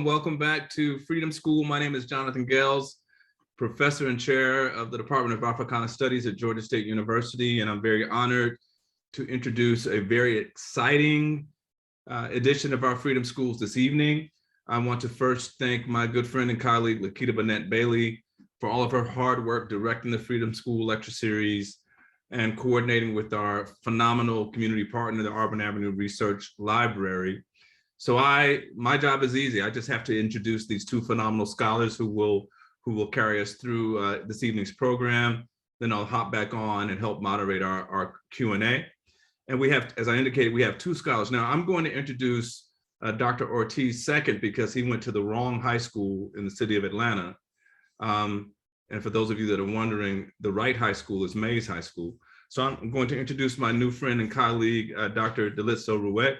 Welcome back to Freedom School. My name is Jonathan Gales, professor and chair of the Department of Africana Studies at Georgia State University, and I'm very honored to introduce a very exciting edition of our Freedom Schools this evening. I want to first thank my good friend and colleague, Lakita Burnett Bailey, for all of her hard work directing the Freedom School lecture series and coordinating with our phenomenal community partner, the Auburn Avenue Research Library. So my job is easy. I just have to introduce these two phenomenal scholars who will carry us through this evening's program. Then I'll hop back on and help moderate our Q&A. And we have, as I indicated, we have two scholars. Now I'm going to introduce Dr. Ortiz second because he went to the wrong high school in the city of Atlanta. And for those of you that are wondering, the right high school is Mays High School. So I'm going to introduce my new friend and colleague, Dr. Dalitso Ruwe,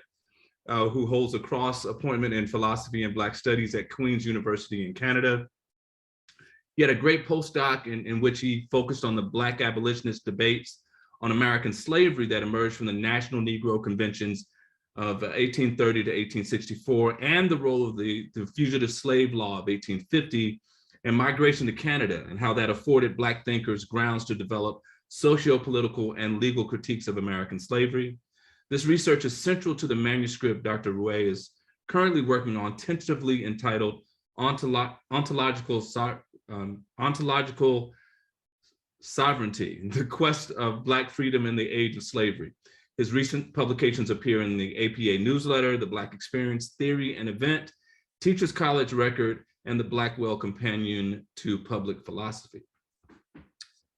who holds a cross appointment in philosophy and Black studies at Queen's University in Canada. He had a great postdoc in which he focused on the Black abolitionist debates on American slavery that emerged from the National Negro Conventions of 1830 to 1864 and the role of the Fugitive Slave Law of 1850 and migration to Canada and how that afforded Black thinkers grounds to develop socio-political and legal critiques of American slavery. This research is central to the manuscript Dr. Ruwe is currently working on, tentatively entitled Ontological Sovereignty, the Quest of Black Freedom in the Age of Slavery. His recent publications appear in the APA newsletter, the Black Experience Theory and Event, Teachers College Record, and the Blackwell Companion to Public Philosophy.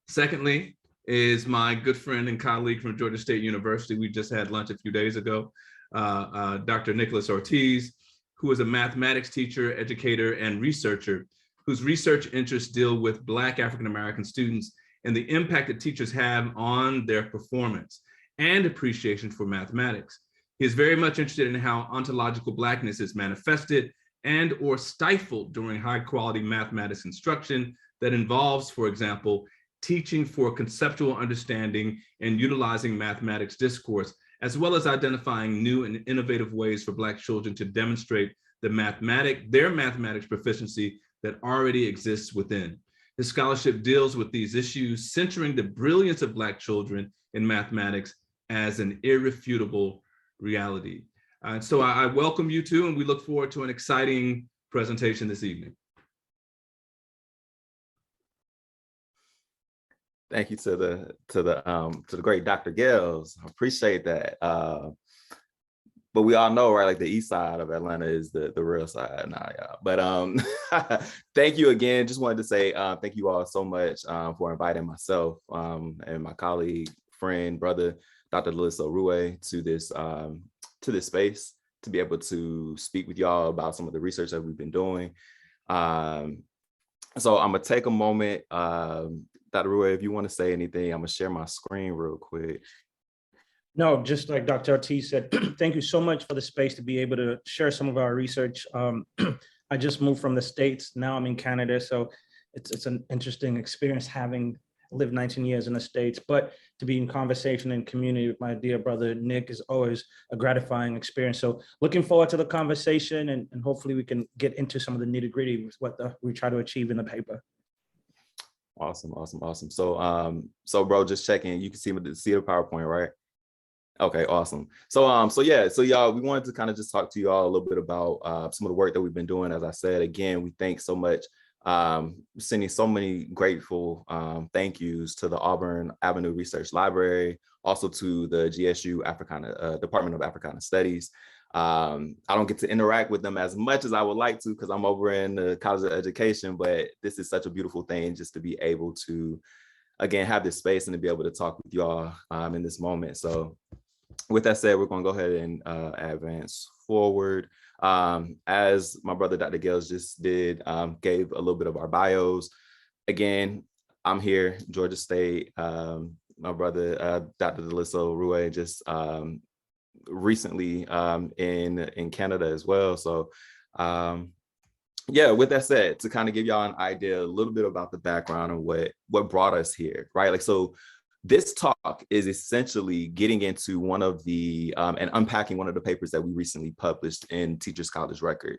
Secondly, is my good friend and colleague from Georgia State University. We just had lunch a few days ago, Dr. Nickolaus Ortiz, who is a mathematics teacher, educator, and researcher, whose research interests deal with Black African-American students and the impact that teachers have on their performance and appreciation for mathematics. He is very much interested in how ontological Blackness is manifested and or stifled during high-quality mathematics instruction that involves, for example, teaching for conceptual understanding and utilizing mathematics discourse, as well as identifying new and innovative ways for Black children to demonstrate their mathematics proficiency that already exists within. His scholarship deals with these issues, centering the brilliance of Black children in mathematics as an irrefutable reality. So I welcome you two, and we look forward to an exciting presentation this evening. Thank you to the great Dr. Gales. I appreciate that. But we all know, right, like the east side of Atlanta is the real side. Nah, yeah. But thank you again. Just wanted to say thank you all so much for inviting myself and my colleague, friend, brother, Dr. Dalitso Ruwe to this space to be able to speak with y'all about some of the research that we've been doing. So I'm gonna take a moment. Dr. Ruwe, if you want to say anything, I'm gonna share my screen real quick. No, just like Dr. Ortiz said, thank you so much for the space to be able to share some of our research. I just moved from the States, now I'm in Canada, so it's an interesting experience having lived 19 years in the States, but to be in conversation and community with my dear brother Nick is always a gratifying experience. So looking forward to the conversation and hopefully we can get into some of the nitty gritty with what we try to achieve in the paper. Awesome. So bro, just checking, you can see the PowerPoint, right? Okay, awesome. So y'all, we wanted to kind of just talk to you all a little bit about some of the work that we've been doing. As I said, again, we thank so much, sending so many grateful thank yous to the Auburn Avenue Research Library, also to the GSU Department of Africana Studies. I don't get to interact with them as much as I would like to because I'm over in the College of Education, but this is such a beautiful thing just to be able to, again, have this space and to be able to talk with y'all in this moment. So with that said, we're going to go ahead and advance forward. As my brother, Dr. Gales, just did, gave a little bit of our bios. Again, I'm here, Georgia State. My brother, Dr. Dalitso Ruwe, just recently in Canada as well. So yeah, with that said, to kind of give y'all an idea a little bit about the background and what brought us here, right? Like, so this talk is essentially getting into one of the and unpacking one of the papers that we recently published in Teachers College Record.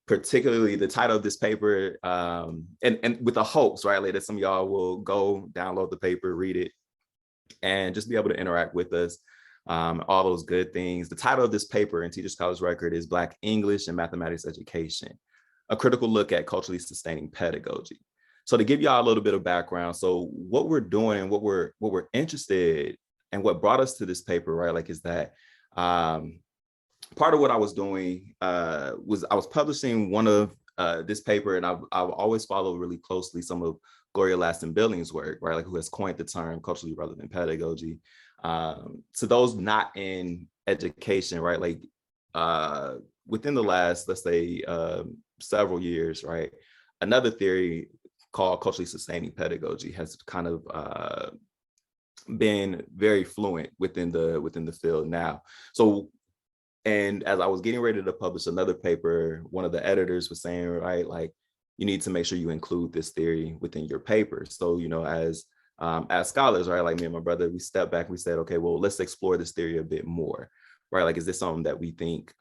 particularly the title of this paper, and with the hopes, right, like that some of y'all will go download the paper, read it, and just be able to interact with us, all those good things. The title of this paper in Teachers College Record is Black English and Mathematics Education, a critical look at culturally sustaining pedagogy. So to give y'all a little bit of background, so what we're doing and what we're interested and what brought us to this paper, right, like is that part of what I was doing was I was publishing one of this paper, and I've always followed really closely some of Gloria Laston-Billings' work, right, like who has coined the term culturally relevant pedagogy. To those not in education, right, like within the last, let's say, several years, right, another theory called culturally sustaining pedagogy has kind of been very fluent within the field now. So, and as I was getting ready to publish another paper, one of the editors was saying, right, like you need to make sure you include this theory within your paper. So, you know, as scholars, right, like me and my brother, we stepped back, we said, okay, well, let's explore this theory a bit more, right? Like, is this something that we think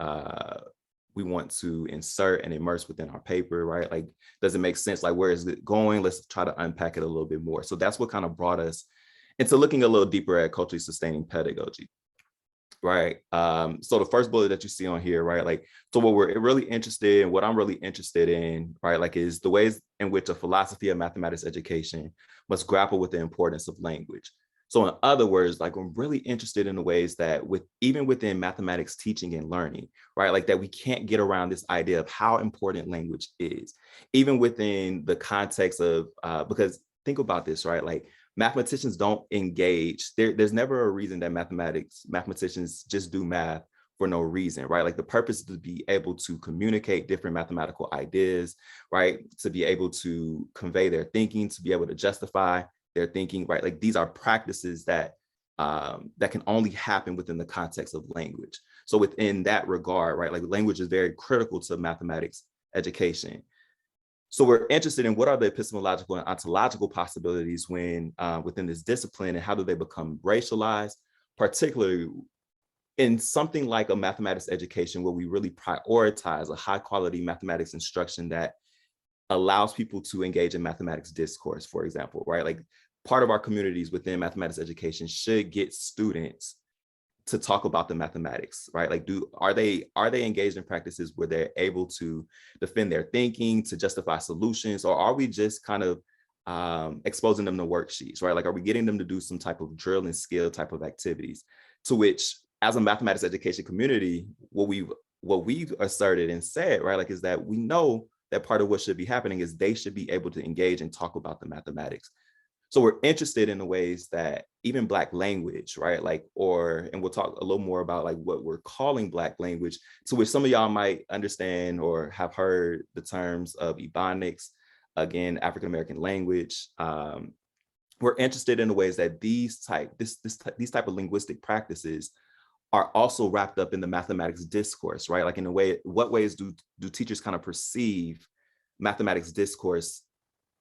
we want to insert and immerse within our paper, right? Like, does it make sense? Like, where is it going? Let's try to unpack it a little bit more. So that's what kind of brought us into looking a little deeper at culturally sustaining pedagogy, right? So the first bullet that you see on here, right? Like, so what we're really interested in, what I'm really interested in, right? Like, is the ways in which a philosophy of mathematics education must grapple with the importance of language. So in other words, like I'm really interested in the ways that even within mathematics teaching and learning, right? Like that we can't get around this idea of how important language is, even within the context of, because think about this, right? Like mathematicians don't engage. There's never a reason that mathematicians just do math for no reason, right? Like the purpose is to be able to communicate different mathematical ideas, right? To be able to convey their thinking, to be able to justify their thinking, right? Like these are practices that that can only happen within the context of language. So within that regard, right, like language is very critical to mathematics education. So we're interested in what are the epistemological and ontological possibilities when within this discipline, and how do they become racialized, particularly in something like a mathematics education where we really prioritize a high quality mathematics instruction that allows people to engage in mathematics discourse, for example, right? Like part of our communities within mathematics education should get students to talk about the mathematics, right? Like, are they engaged in practices where they're able to defend their thinking, to justify solutions, or are we just kind of exposing them to worksheets, right? Like, are we getting them to do some type of drill and skill type of activities, to which, as a mathematics education community, what we've asserted and said, right, like, is that we know that part of what should be happening is they should be able to engage and talk about the mathematics. So we're interested in the ways that even Black language, right, like, and we'll talk a little more about like what we're calling Black language, to which some of y'all might understand or have heard the terms of Ebonics, again, African American language. We're interested in the ways that these type of linguistic practices are also wrapped up in the mathematics discourse, right? Like in a way, what ways do teachers kind of perceive mathematics discourse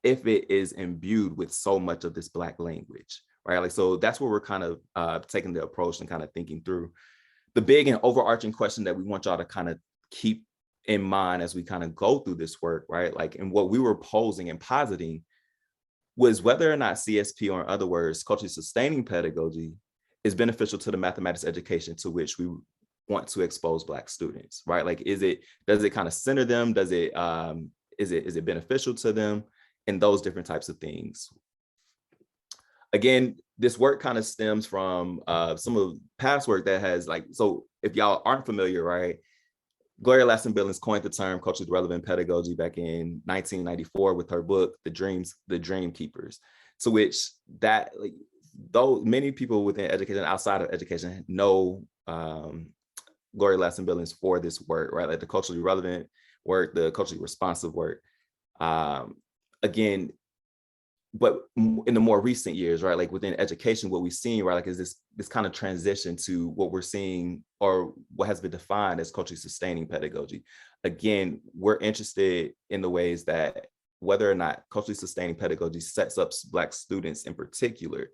if it is imbued with so much of this Black language, right? Like, so that's where we're kind of taking the approach and kind of thinking through. The big and overarching question that we want y'all to kind of keep in mind as we kind of go through this work, right? Like, and what we were posing and positing was whether or not CSP, or in other words, culturally sustaining pedagogy, is beneficial to the mathematics education to which we want to expose Black students, right? Like, does it kind of center them? Is it beneficial to them? And those different types of things. Again, this work kind of stems from some of past work that has, like, so if y'all aren't familiar, right, Gloria Laston-Billings coined the term culturally relevant pedagogy back in 1994 with her book, The Dream Keepers, to which that, like, though many people within education, outside of education, know Gloria Laston-Billings for this work, right? Like the culturally relevant work, the culturally responsive work. Again, but in the more recent years, right, like within education, what we've seen, right, like is this kind of transition to what we're seeing, or what has been defined as culturally sustaining pedagogy. Again, we're interested in the ways that whether or not culturally sustaining pedagogy sets up Black students in particular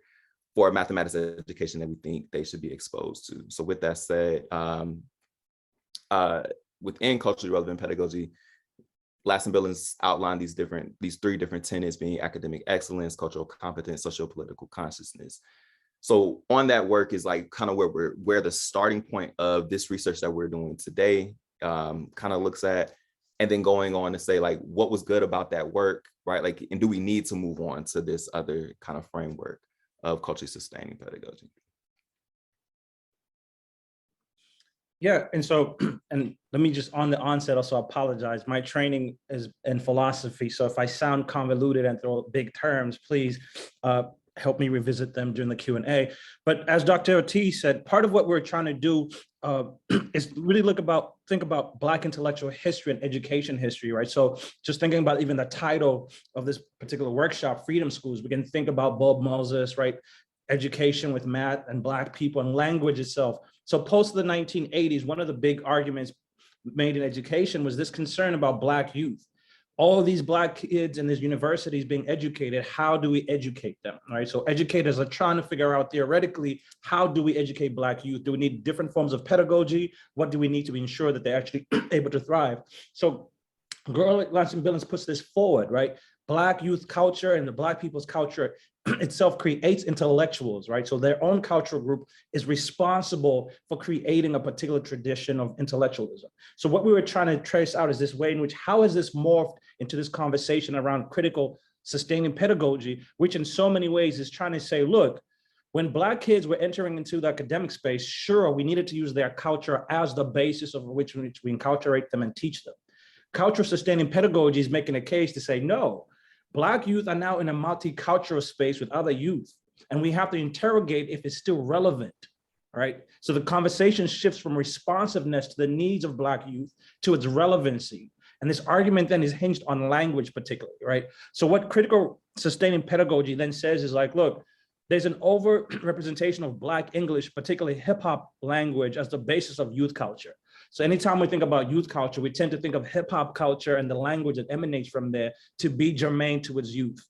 for a mathematics education that we think they should be exposed to. So with that said, within culturally relevant pedagogy, Lasson Billings outlined these three different tenets, being academic excellence, cultural competence, socio-political consciousness. So on that work is like kind of where the starting point of this research that we're doing today kind of looks at, and then going on to say like what was good about that work, right? Like, and do we need to move on to this other kind of framework of culturally sustaining pedagogy? Yeah, and so, and let me just on the onset also apologize. My training is in philosophy, so if I sound convoluted and throw big terms, please help me revisit them during the Q&A. But as Dr. Ortiz said, part of what we're trying to do is really think about Black intellectual history and education history, right? So just thinking about even the title of this particular workshop, Freedom Schools, we can think about Bob Moses, right? Education with math and Black people and language itself. So post the 1980s, one of the big arguments made in education was this concern about Black youth. All of these Black kids in these universities being educated, how do we educate them, right? So educators are trying to figure out theoretically, how do we educate Black youth? Do we need different forms of pedagogy? What do we need to ensure that they're actually able to thrive? So Lasson Billings puts this forward, right? Black youth culture and the Black people's culture itself creates intellectuals, right? So their own cultural group is responsible for creating a particular tradition of intellectualism. So what we were trying to trace out is this way in which, how is this morphed into this conversation around critical sustaining pedagogy, which in so many ways is trying to say, look, when Black kids were entering into the academic space, sure, we needed to use their culture as the basis of which we enculturate them and teach them. Cultural sustaining pedagogy is making a case to say, no, Black youth are now in a multicultural space with other youth, and we have to interrogate if it's still relevant, right? So the conversation shifts from responsiveness to the needs of Black youth to its relevancy. And this argument then is hinged on language particularly, right? So what critical sustaining pedagogy then says is like, look, there's an overrepresentation of Black English, particularly hip hop language, as the basis of youth culture. So anytime we think about youth culture, we tend to think of hip hop culture and the language that emanates from there to be germane to its youth.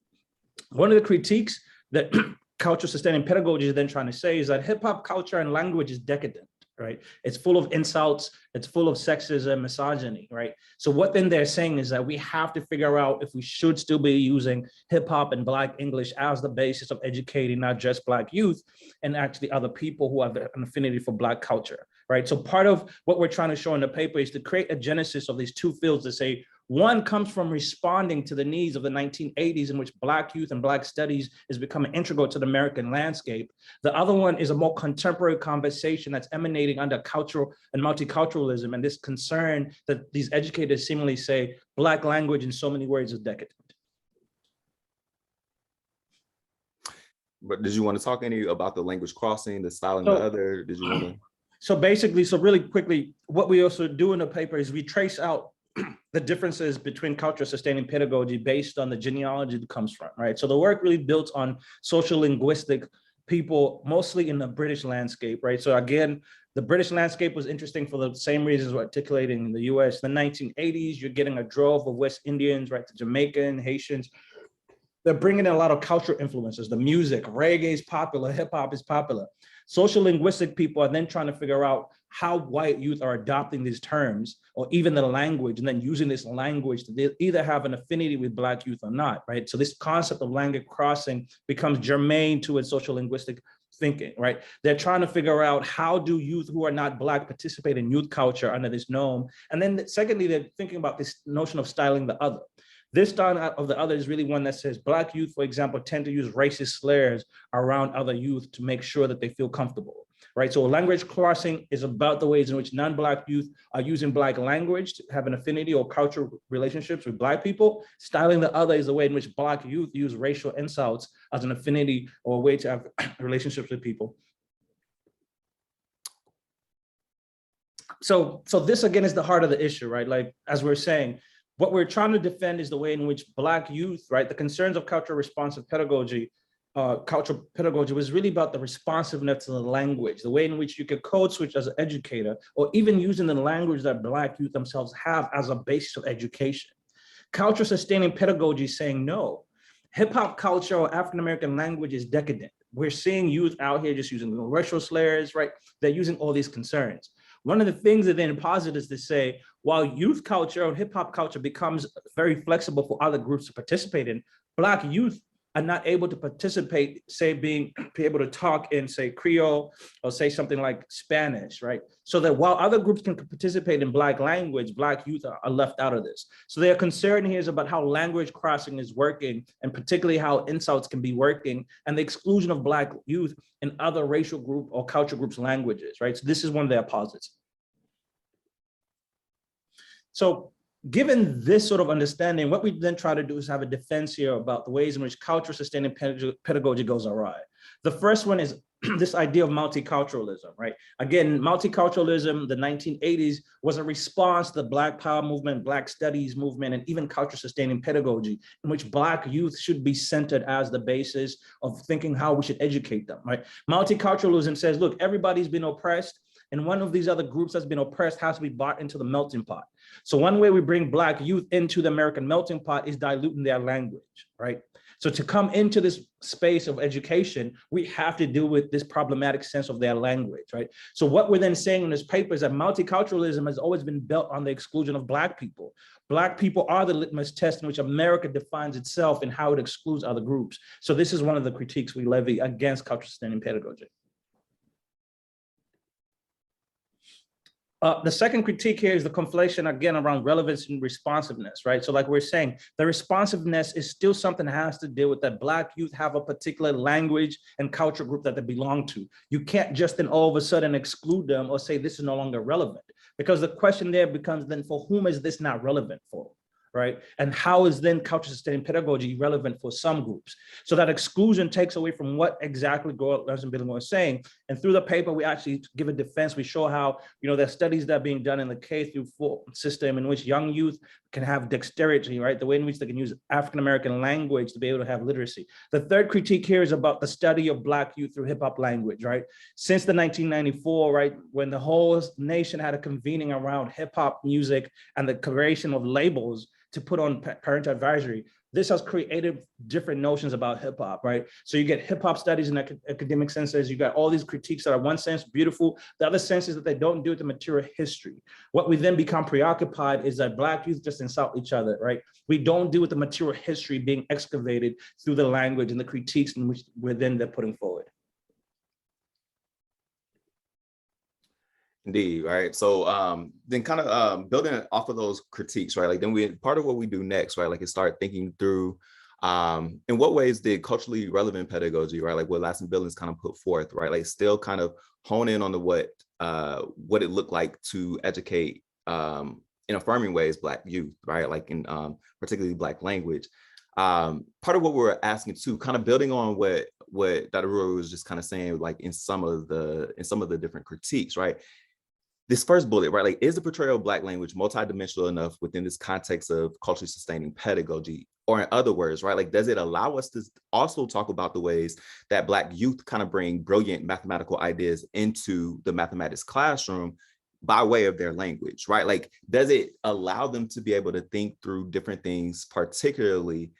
One of the critiques that culture sustaining pedagogy is then trying to say is that hip hop culture and language is decadent, right? It's full of insults, it's full of sexism, misogyny, right? So what then they're saying is that we have to figure out if we should still be using hip hop and Black English as the basis of educating not just Black youth and actually other people who have an affinity for Black culture, right? So part of what we're trying to show in the paper is to create a genesis of these two fields to say, one comes from responding to the needs of the 1980s in which Black youth and Black studies is becoming integral to the American landscape. The other one is a more contemporary conversation that's emanating under cultural and multiculturalism and this concern that these educators seemingly say Black language in so many words is decadent. But did you want to talk any about the language crossing, the styling the other? Did you want to? So basically, so really quickly, what we also do in the paper is we trace out the differences between cultural sustaining pedagogy based on the genealogy that comes from, right? So the work really built on social linguistic people, mostly in the British landscape, right? So again, the British landscape was interesting for the same reasons we're articulating in the US. In the 1980s, you're getting a drove of West Indians, right? The Jamaican, Haitians. They're bringing in a lot of cultural influences. The music, reggae is popular, hip hop is popular. Social linguistic people are then trying to figure out how white youth are adopting these terms or even the language and then using this language to either have an affinity with Black youth or not, right? So this concept of language crossing becomes germane to its social linguistic thinking, right? They're trying to figure out how do youth who are not Black participate in youth culture under this norm. And then secondly, they're thinking about this notion of styling the other. This style of the other is really one that says Black youth, for example, tend to use racist slurs around other youth to make sure that they feel comfortable, right? So language crossing is about the ways in which non-Black youth are using Black language to have an affinity or cultural relationships with Black people. Styling the other is the way in which Black youth use racial insults as an affinity or a way to have relationships with people. So this again is the heart of the issue, right? Like, as we're saying, what we're trying to defend is the way in which Black youth, right, the concerns of cultural responsive pedagogy, cultural pedagogy was really about the responsiveness to the language, the way in which you could code switch as an educator, or even using the language that Black youth themselves have as a basis of education. Cultural sustaining pedagogy is saying no. Hip hop culture or African-American language is decadent. We're seeing youth out here just using racial slurs, right? They're using all these concerns. One of the things that then posits is to say, while youth culture or hip hop culture becomes very flexible for other groups to participate in, Black youth are not able to participate, say be able to talk in, say, Creole or say something like Spanish, right? So that while other groups can participate in Black language, Black youth are left out of this. So their concern here is about how language crossing is working, and particularly how insults can be working, and the exclusion of Black youth in other racial group or culture groups' languages, right? So this is one of their posits. So given this sort of understanding, what we then try to do is have a defense here about the ways in which culture sustaining pedagogy goes awry. The first one is this idea of multiculturalism, right? Again, multiculturalism, the 1980s, was a response to the Black Power movement, Black Studies movement, and even culture sustaining pedagogy, in which Black youth should be centered as the basis of thinking how we should educate them, right? Multiculturalism says, look, everybody's been oppressed, and one of these other groups that's been oppressed has to be brought into the melting pot. So one way we bring Black youth into the American melting pot is diluting their language, right? So to come into this space of education, we have to deal with this problematic sense of their language, right? So what we're then saying in this paper is that multiculturalism has always been built on the exclusion of Black people. Black people are the litmus test in which America defines itself and how it excludes other groups. So this is one of the critiques we levy against culture sustaining pedagogy. The second critique here is the conflation, again, around relevance and responsiveness, right? So like we're saying, the responsiveness is still something that has to deal with that Black youth have a particular language and culture group that they belong to. You can't just then all of a sudden exclude them or say this is no longer relevant, because the question there becomes then, for whom is this not relevant for? Right? And how is then culture sustaining pedagogy relevant for some groups? So that exclusion takes away from what exactly Nickolaus and Billingham was saying. And through the paper, we actually give a defense. We show how, there are studies that are being done in the K-4 system in which young youth can have dexterity, right? The way in which they can use African-American language to be able to have literacy. The third critique here is about the study of Black youth through hip hop language, right? Since the 1994, right, when the whole nation had a convening around hip hop music and the creation of labels to put on parental advisory, this has created different notions about hip hop, right? So you get hip hop studies in academic senses, you got all these critiques that are one sense beautiful, the other sense is that they don't do with the material history. What we then become preoccupied is that Black youth just insult each other, right? We don't deal with the material history being excavated through the language and the critiques in which they're putting forward. Indeed, right? So then kind of building off of those critiques, right? Like then part of what we do next, right? Like is start thinking through in what ways did culturally relevant pedagogy, right? Like what Lassen Billings kind of put forth, right? Like still kind of hone in on the what it looked like to educate in affirming ways Black youth, right? Like in particularly Black language. Part of what we're asking too, kind of building on what Dr. Ruwe was just kind of saying, like in some of the different critiques, right? This first bullet, right? Like, is the portrayal of Black language multidimensional enough within this context of culturally sustaining pedagogy? Or in other words, right? Like, does it allow us to also talk about the ways that Black youth kind of bring brilliant mathematical ideas into the mathematics classroom by way of their language, right? Like, does it allow them to be able to think through different things, particularly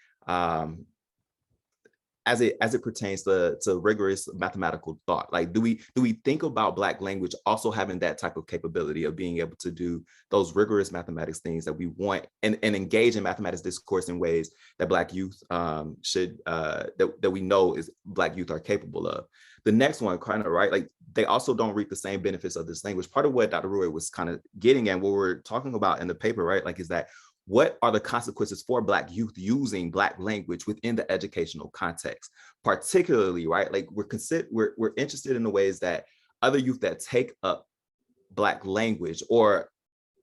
as it pertains to rigorous mathematical thought? Like, do we think about Black language also having that type of capability of being able to do those rigorous mathematics things that we want and engage in mathematics discourse in ways that Black youth that we know is Black youth are capable of? The next one, kind of, right, like they also don't reap the same benefits of this language. Part of what Dr. Ruwe was kind of getting at, what we're talking about in the paper, right, like is that what are the consequences for Black youth using Black language within the educational context? Particularly, right, like we're interested in the ways that other youth that take up Black language, or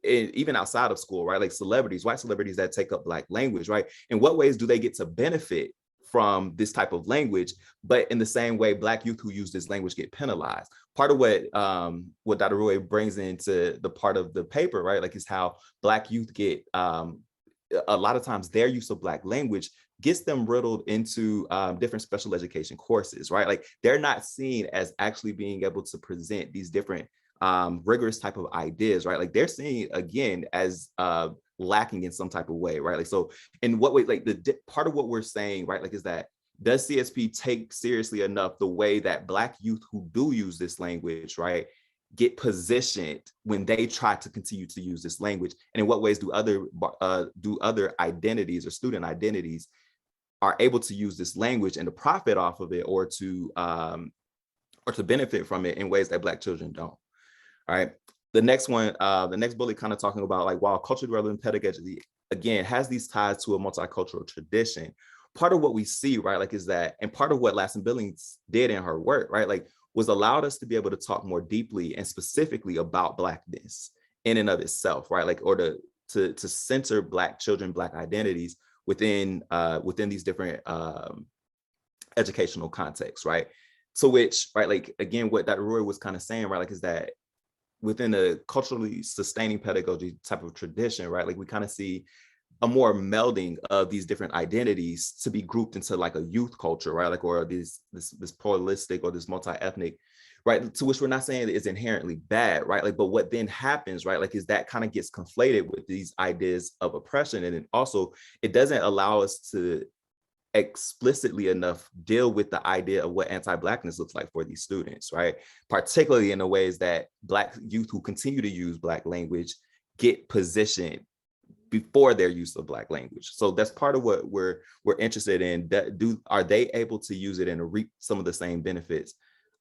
even outside of school, right, like celebrities, white celebrities that take up Black language, right? In what ways do they get to benefit from this type of language, but in the same way Black youth who use this language get penalized? Part of what Dr. Ruwe brings into the part of the paper, right, like is how Black youth get a lot of times their use of Black language gets them riddled into different special education courses, right? Like they're not seen as actually being able to present these different rigorous type of ideas, right? Like they're seen again as lacking in some type of way, right? Like, so in what way, like part of what we're saying, right, like is that, does CSP take seriously enough the way that Black youth who do use this language, right, get positioned when they try to continue to use this language? And in what ways do other identities or student identities are able to use this language and to profit off of it, or to benefit from it in ways that Black children don't? All right. The next one, the next bullet, kind of talking about like, while culturally relevant pedagogy, again, has these ties to a multicultural tradition. Part of what we see, right, like, is that, and part of what Lassen Billings did in her work, right, like, was allowed us to be able to talk more deeply and specifically about Blackness in and of itself, right, like, or to center Black children, Black identities within these different educational contexts, right? So which, right, like, again, what Dr. Ruwe was kind of saying, right, like, is that within a culturally sustaining pedagogy type of tradition, right, like, we kind of see a more melding of these different identities to be grouped into like a youth culture, right? Like, or this pluralistic or this multi-ethnic, right? To which we're not saying that it's inherently bad, right? Like, but what then happens, right? Like, is that kind of gets conflated with these ideas of oppression. And then also it doesn't allow us to explicitly enough deal with the idea of what anti-Blackness looks like for these students, right? Particularly in the ways that Black youth who continue to use Black language get positioned before their use of Black language. So that's part of what we're interested in. Are they able to use it and reap some of the same benefits?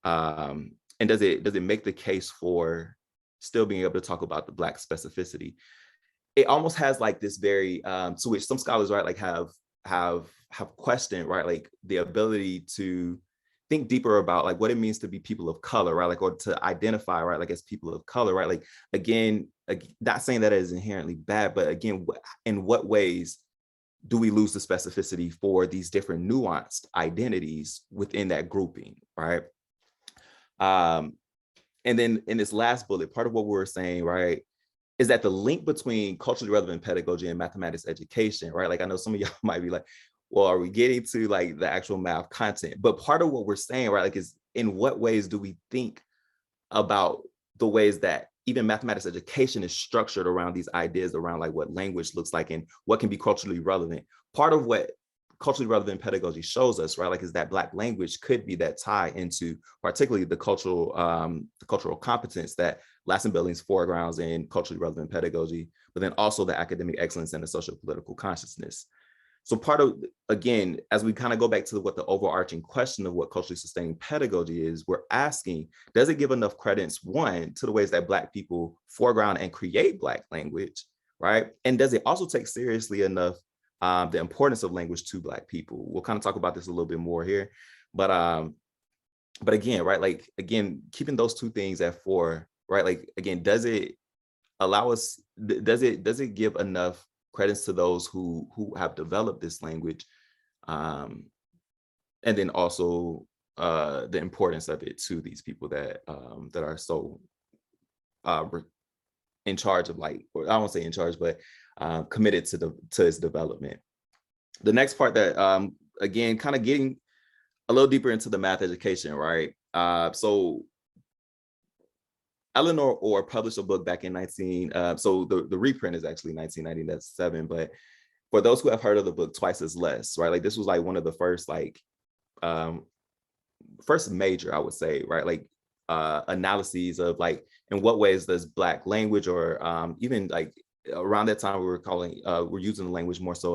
And does it make the case for still being able to talk about the Black specificity? It almost has like this very, to which some scholars, right, like have questioned, right, like the ability to think deeper about like what it means to be people of color, right, like, or to identify, right, like, as people of color, right, like, again, not saying that it is inherently bad, but again, in what ways do we lose the specificity for these different nuanced identities within that grouping, right? And then in this last bullet, part of what we're saying, right, is that the link between culturally relevant pedagogy and mathematics education, right? Like, I know some of y'all might be like, well, are we getting to like the actual math content? But part of what we're saying, right, like, is in what ways do we think about the ways that even mathematics education is structured around these ideas around like what language looks like and what can be culturally relevant. Part of what culturally relevant pedagogy shows us, right, like, is that Black language could be that tie into particularly the cultural competence that Lassen Billings foregrounds in culturally relevant pedagogy, but then also the academic excellence and the social political consciousness. So part of, again, as we kind of go back to what the overarching question of what culturally sustaining pedagogy is, we're asking, does it give enough credence, one, to the ways that Black people foreground and create Black language, right? And does it also take seriously enough the importance of language to Black people? We'll kind of talk about this a little bit more here, but again, right, like, again, keeping those two things at fore, right, like, again, does it allow us, does it give enough credence to those who have developed this language, and then also the importance of it to these people that are so in charge of, like, or I won't say in charge, but committed to its development. The next part that again, kind of getting a little deeper into the math education, right? So Eleanor Orr published a book back in so the reprint is actually 1997, but for those who have heard of the book Twice as Less, right? Like, this was like one of the first, like, first major, I would say, right? Like, analyses of like, in what ways does Black language, or even like around that time we're using the language more so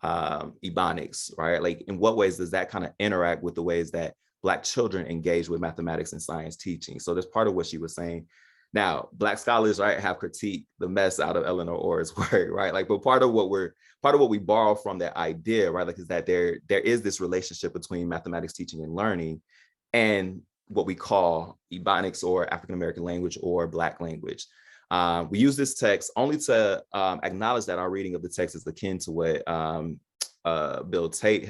of Ebonics, right? Like, in what ways does that kind of interact with the ways that Black children engage with mathematics and science teaching? So that's part of what she was saying. Now, Black scholars, right, have critiqued the mess out of Eleanor Orr's work, right? Like, but part of what we borrow from that idea, right, like, is that there is this relationship between mathematics teaching and learning and what we call Ebonics, or African American language, or Black language. We use this text only to acknowledge that our reading of the text is akin to what Bill Tate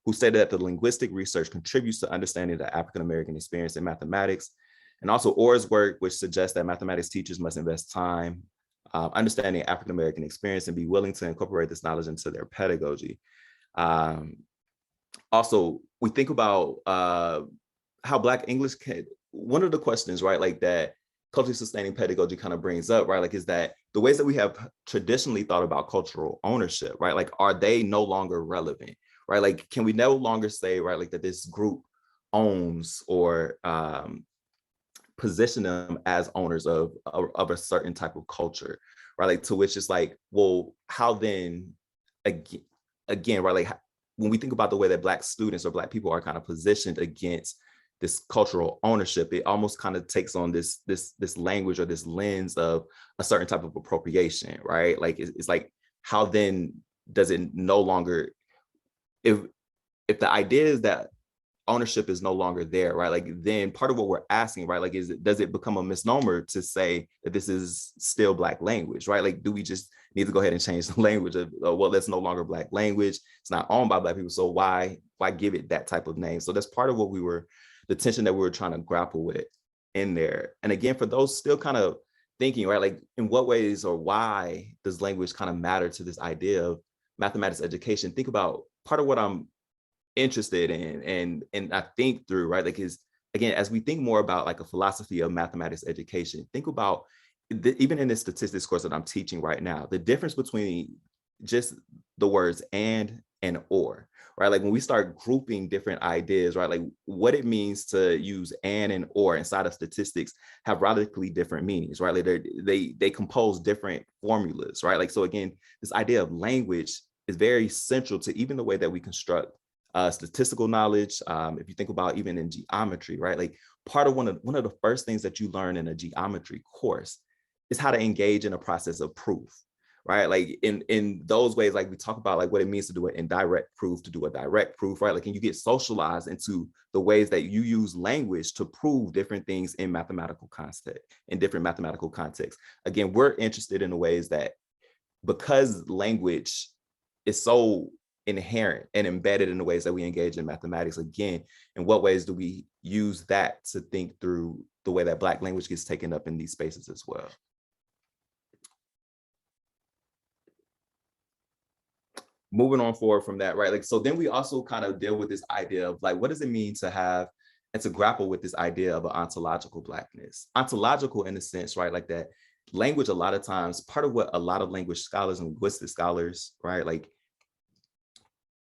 who stated that the linguistic research contributes to understanding the African American experience in mathematics, and also Orr's work, which suggests that mathematics teachers must invest time understanding African American experience and be willing to incorporate this knowledge into their pedagogy. Also, we think about how Black English one of the questions, right, like, that culturally sustaining pedagogy kind of brings up, right, like, is that the ways that we have traditionally thought about cultural ownership, right, like, are they no longer relevant, right? Like, can we no longer say, right, like, that this group owns or position them as owners of a certain type of culture, right? Like, to which it's like, well, how then, again, right? Like, when we think about the way that Black students or Black people are kind of positioned against this cultural ownership, it almost kind of takes on this language or this lens of a certain type of appropriation, right? Like, it's like, how then does it no longer, if the idea is that ownership is no longer there, right? Like, then part of what we're asking, right? Like, does it become a misnomer to say that this is still Black language, right? Like, do we just need to go ahead and change the language of, well, that's no longer Black language. It's not owned by Black people. So why give it that type of name? So that's part of what the tension that we were trying to grapple with in there. And again, for those still kind of thinking, right? Like, in what ways or why does language kind of matter to this idea of mathematics education? Think about part of what I'm interested in and I think through, right? Like, is, again, as we think more about like a philosophy of mathematics education, think about even in this statistics course that I'm teaching right now, the difference between just the words and or, right? Like, when we start grouping different ideas, right? Like, what it means to use and or inside of statistics have radically different meanings, right? Like, they compose different formulas, right? Like, so again, this idea of language is very central to even the way that we construct statistical knowledge. If you think about even in geometry, right? Like, part of one of the first things that you learn in a geometry course is how to engage in a process of proof, right? Like, in those ways, like, we talk about like what it means to do an indirect proof, to do a direct proof, right? Like, and you get socialized into the ways that you use language to prove different things in mathematical context, in different mathematical contexts. Again, we're interested in the ways that, because language is so inherent and embedded in the ways that we engage in mathematics, again, in what ways do we use that to think through the way that Black language gets taken up in these spaces as well? Moving on forward from that, right? Like, so then we also kind of deal with this idea of like, what does it mean to have and to grapple with this idea of an ontological Blackness? Ontological in a sense, right? Like, that language, a lot of times, part of what a lot of language scholars and linguistic scholars, right, like,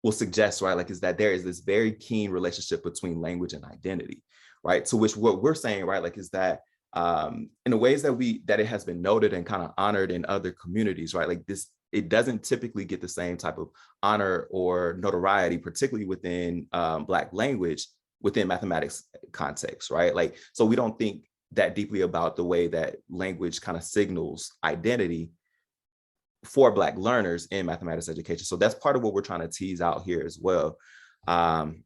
will suggest, right, like, is that there is this very keen relationship between language and identity, right? To which what we're saying, right, like, is that in the ways that it has been noted and kind of honored in other communities, right, like, this, it doesn't typically get the same type of honor or notoriety, particularly within Black language, within mathematics context, right? Like, so we don't think that deeply about the way that language kind of signals identity for Black learners in mathematics education. So that's part of what we're trying to tease out here as well. And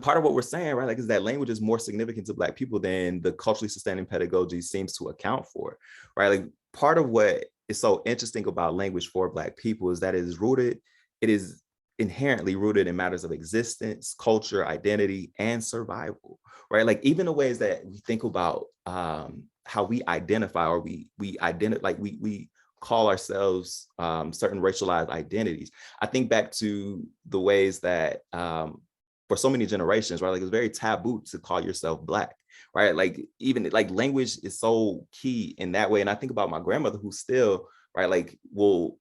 part of what we're saying, right, like, is that language is more significant to Black people than the culturally sustaining pedagogy seems to account for, right? Like, part of what is so interesting about language for Black people is that it is inherently rooted in matters of existence, culture, identity, and survival, right? Like, even the ways that we think about how we identify, or we identify, like, we call ourselves certain racialized identities. I think back to the ways that for so many generations, right, like, it's very taboo to call yourself Black, right? Like, even like language is so key in that way. And I think about my grandmother, who still, right, like, will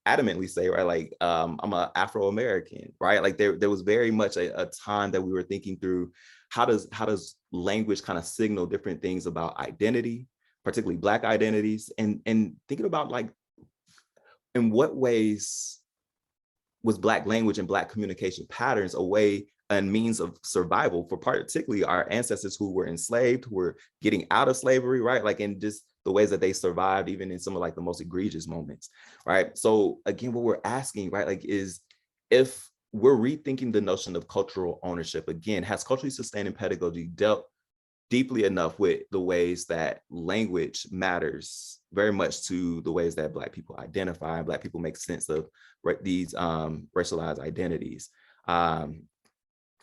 adamantly say, right, like, I'm an Afro-American, right? Like, there was very much a time that we were thinking through how does language kind of signal different things about identity, particularly Black identities, and thinking about, like, in what ways was Black language and Black communication patterns a way and means of survival for particularly our ancestors who were enslaved, who were getting out of slavery, right? Like, in just the ways that they survived, even in some of like the most egregious moments, right? So again, what we're asking, right, like, is if we're rethinking the notion of cultural ownership, again, has culturally sustaining pedagogy dealt deeply enough with the ways that language matters very much to the ways that Black people identify and Black people make sense of these racialized identities?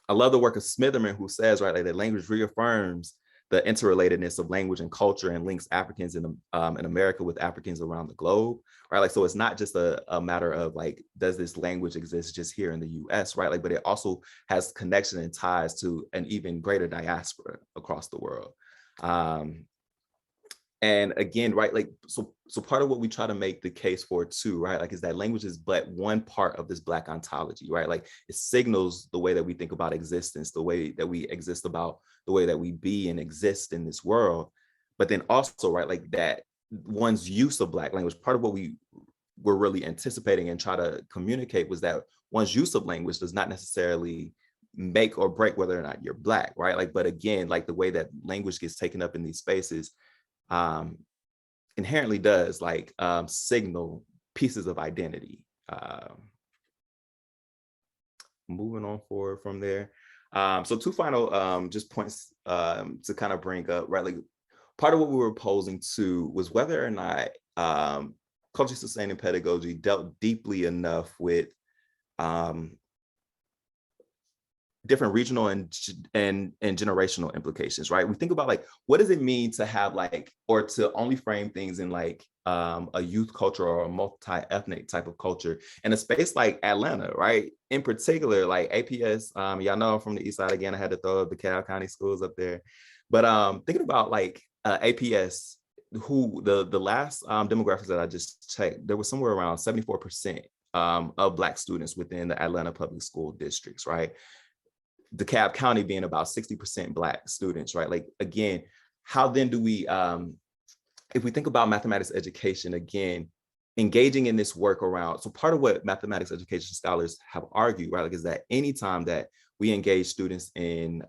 I love the work of Smitherman, who says, right, like, that language reaffirms the interrelatedness of language and culture and links Africans in America with Africans around the globe, right? Like, so it's not just a matter of like, does this language exist just here in the US, right? Like, but it also has connection and ties to an even greater diaspora across the world. And again, right, like, so part of what we try to make the case for too, right, like, is that language is but one part of this Black ontology, right? Like, it signals the way that we think about existence, the way that we exist, about the way that we be and exist in this world. But then also, right, like, that one's use of Black language, part of what we were really anticipating and try to communicate was that one's use of language does not necessarily make or break whether or not you're Black, right? Like, but again, like, the way that language gets taken up in these spaces inherently does, like, signal pieces of identity. Moving on forward from there. So two final just points to kind of bring up, right? Like, part of what we were posing to was whether or not culturally sustaining pedagogy dealt deeply enough with different regional and generational implications, right? We think about, like, what does it mean to have, like, or to only frame things in, like, a youth culture or a multi-ethnic type of culture in a space like Atlanta, right? In particular, like APS, y'all know I'm from the East Side again. I had to throw up the DeKalb County schools up there. But thinking about, like, APS, who the last demographics that I just checked, there was somewhere around 74% of Black students within the Atlanta public school districts, right? DeKalb County being about 60% Black students, right? Like, again, how then do we, if we think about mathematics education, again, engaging in this work around, so part of what mathematics education scholars have argued, right, like, is that anytime that we engage students in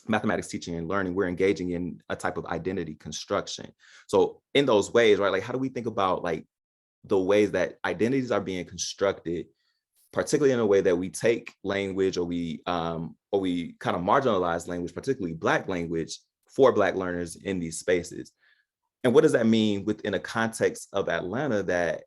mathematics teaching and learning, we're engaging in a type of identity construction. So in those ways, right, like, how do we think about, like, the ways that identities are being constructed, particularly in a way that we take language, or we kind of marginalize language, particularly Black language, for Black learners in these spaces? And what does that mean within a context of Atlanta that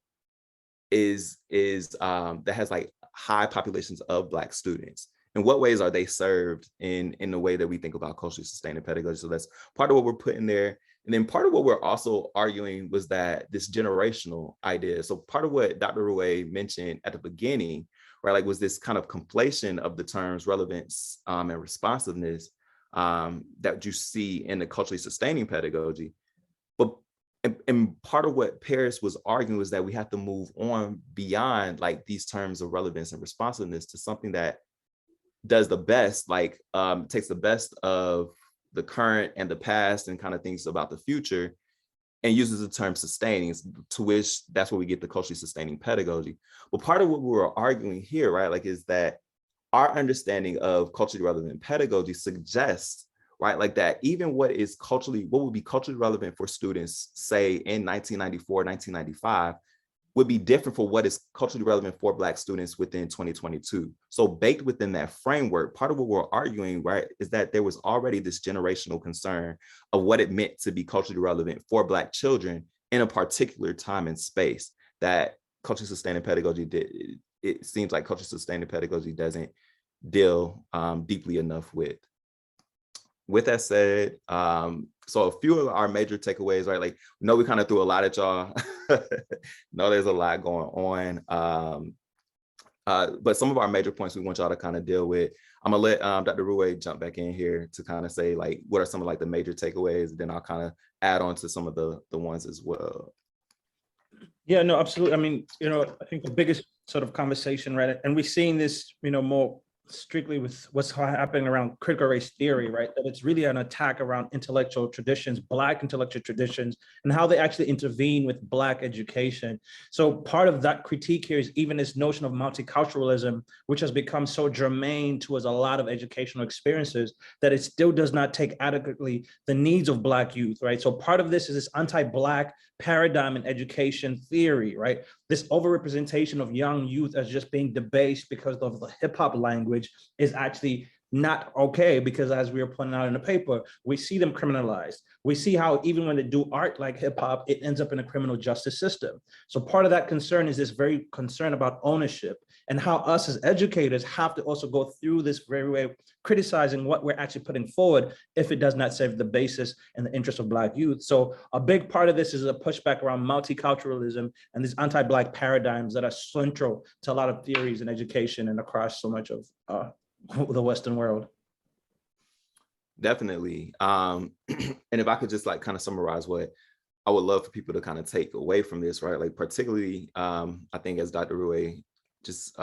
that has, like, high populations of Black students? In what ways are they served in the way that we think about culturally sustaining pedagogy? So that's part of what we're putting there. And then part of what we're also arguing was that this generational idea. So part of what Dr. Ruwe mentioned at the beginning, right, like, was this kind of conflation of the terms relevance and responsiveness that you see in the culturally sustaining pedagogy. But and part of what Paris was arguing was that we have to move on beyond, like, these terms of relevance and responsiveness to something that does the best, like, takes the best of the current and the past and kind of thinks about the future and uses the term sustaining, to which that's where we get the culturally sustaining pedagogy. But part of what we were arguing here, right, like, is that our understanding of culturally relevant pedagogy suggests, right, like, that even what would be culturally relevant for students, say, in 1994, 1995, would be different for what is culturally relevant for Black students within 2022. So baked within that framework, part of what we're arguing, right, is that there was already this generational concern of what it meant to be culturally relevant for Black children in a particular time and space that culturally sustaining pedagogy did. It seems like culturally sustaining pedagogy doesn't deal deeply enough with. With that said, so a few of our major takeaways, right? Like, we know we kind of threw a lot at y'all. Know there's a lot going on. But some of our major points we want y'all to kind of deal with. I'm gonna let Dr. Ruwe jump back in here to kind of say, like, what are some of, like, the major takeaways? Then I'll kind of add on to some of the ones as well. Yeah, no, absolutely. I mean, I think the biggest sort of conversation, right? And we're seeing this, more strictly with what's happening around critical race theory, right? That it's really an attack around intellectual traditions, Black intellectual traditions, and how they actually intervene with Black education. So part of that critique here is even this notion of multiculturalism, which has become so germane towards a lot of educational experiences, that it still does not take adequately the needs of Black youth, right? So part of this is this anti-Black paradigm in education theory, right? This overrepresentation of young youth as just being debased because of the hip hop language is actually not okay, because as we were pointing out in the paper, we see them criminalized. We see how even when they do art like hip hop, it ends up in a criminal justice system. So part of that concern is this very concern about ownership, and how us as educators have to also go through this very way, criticizing what we're actually putting forward if it does not serve the basis and the interest of Black youth. So a big part of this is a pushback around multiculturalism and these anti-Black paradigms that are central to a lot of theories in education and across so much of the Western world. Definitely. And if I could just like kind of summarize what I would love for people to kind of take away from this, right? Like particularly, I think as Dr. Ruwe just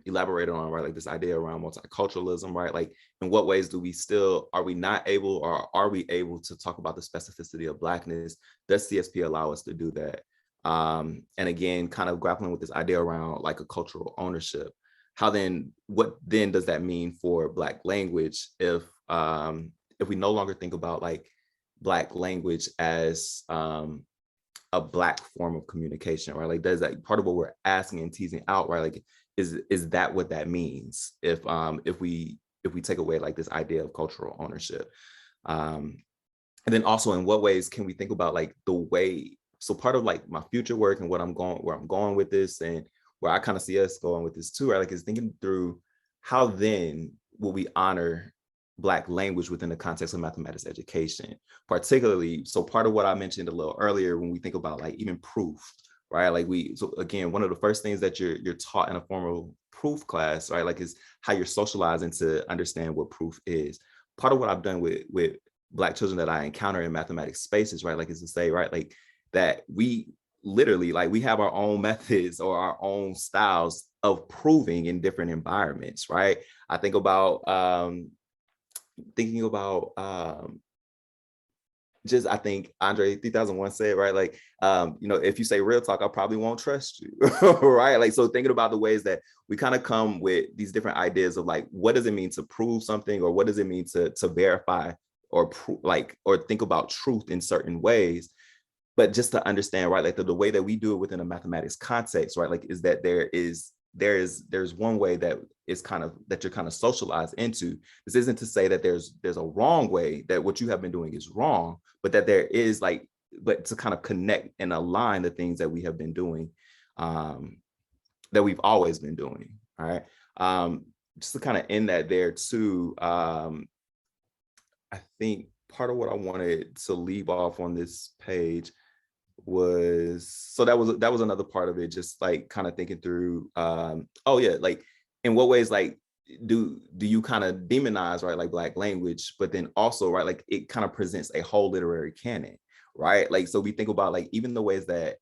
elaborated on, right? Like this idea around multiculturalism, right? Like in what ways do we still, are we not able, or are we able to talk about the specificity of Blackness? Does CSP allow us to do that? And again, kind of grappling with this idea around like a cultural ownership. How then, what then does that mean for Black language if we no longer think about like Black language as a Black form of communication, right? Like, does that part of what we're asking and teasing out, right? Like, is that what that means if we take away like this idea of cultural ownership? And then also, in what ways can we think about like the way? So part of like my future work and where I'm going with this, and where I kind of see us going with this too, right? Like, is thinking through how then will we honor Black language within the context of mathematics education, particularly. So part of what I mentioned a little earlier, when we think about like even proof, right? Like so again, one of the first things that you're taught in a formal proof class, right? Like is how you're socializing to understand what proof is. Part of what I've done with Black children that I encounter in mathematics spaces, right? Like is to say, right, like that we literally, like we have our own methods or our own styles of proving in different environments, right? I think about, thinking about just, I think Andre 3001 said, right, like if you say real talk, I probably won't trust you. Right? Like, so thinking about the ways that we kind of come with these different ideas of like, what does it mean to prove something, or what does it mean to verify or or think about truth in certain ways. But just to understand, right, like the way that we do it within a mathematics context, right, like is that there's one way that is kind of that you're kind of socialized into. This isn't to say that there's a wrong way, that what you have been doing is wrong, but that there is like, but to kind of connect and align the things that we have been doing, that we've always been doing. All right. Just to kind of end that there too. I think part of what I wanted to leave off on this page was, so that was another part of it, just like kind of thinking through like in what ways like do you kind of demonize, right, like Black language, but then also, right, like it kind of presents a whole literary canon, right? Like, so we think about like even the ways that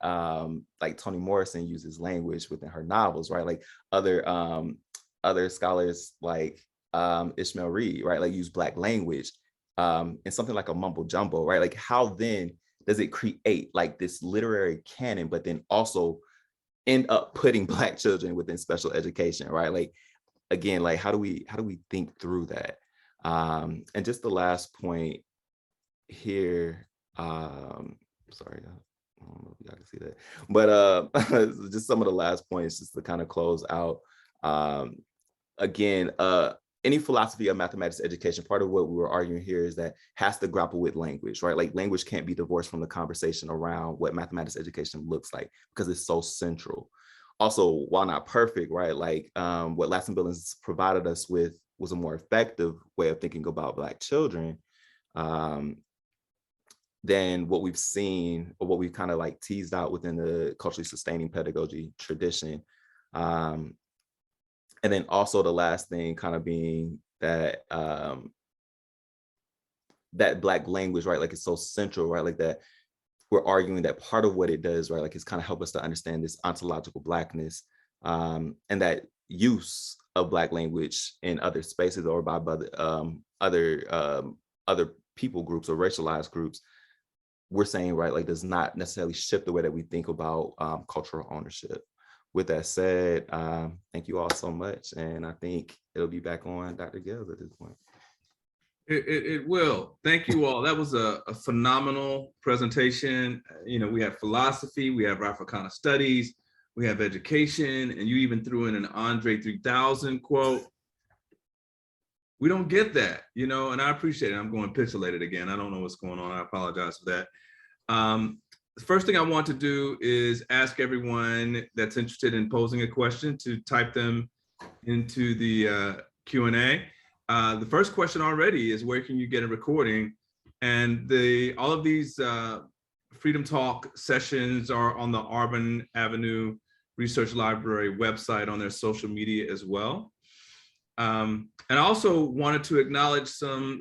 like Toni Morrison uses language within her novels, right? Like other scholars like Ishmael Reed, right, like use Black language in something like a mumbo jumbo, right? Like how then does it create like this literary canon, but then also end up putting Black children within special education, right? Like, again, like how do we think through that? And just the last point here, sorry, I don't know if y'all can see that, but just some of the last points just to kind of close out. Again, any philosophy of mathematics education, part of what we were arguing here is that has to grapple with language, right? Like language can't be divorced from the conversation around what mathematics education looks like, because it's so central. Also, while not perfect, right? Like what Lasson Billings provided us with was a more effective way of thinking about Black children than what we've seen, or what we've kind of like teased out within the culturally sustaining pedagogy tradition. And then also the last thing kind of being that that Black language, right, like it's so central, right, like that we're arguing that part of what it does, right, like it's kind of help us to understand this ontological Blackness, and that use of Black language in other spaces or by other people groups or racialized groups, we're saying, right, like does not necessarily shift the way that we think about cultural ownership. With that said, thank you all so much. And I think it'll be back on Dr. Gales at this point. It will. Thank you all. That was a phenomenal presentation. We have philosophy, we have Africana studies, we have education, and you even threw in an Andre 3000 quote. We don't get that, and I appreciate it. I'm going pixelated again. I don't know what's going on. I apologize for that. The first thing I want to do is ask everyone that's interested in posing a question to type them into the Q&A. The first question already is, where can you get a recording? And all of these Freedom Talk sessions are on the Auburn Avenue Research Library website on their social media as well. And I also wanted to acknowledge some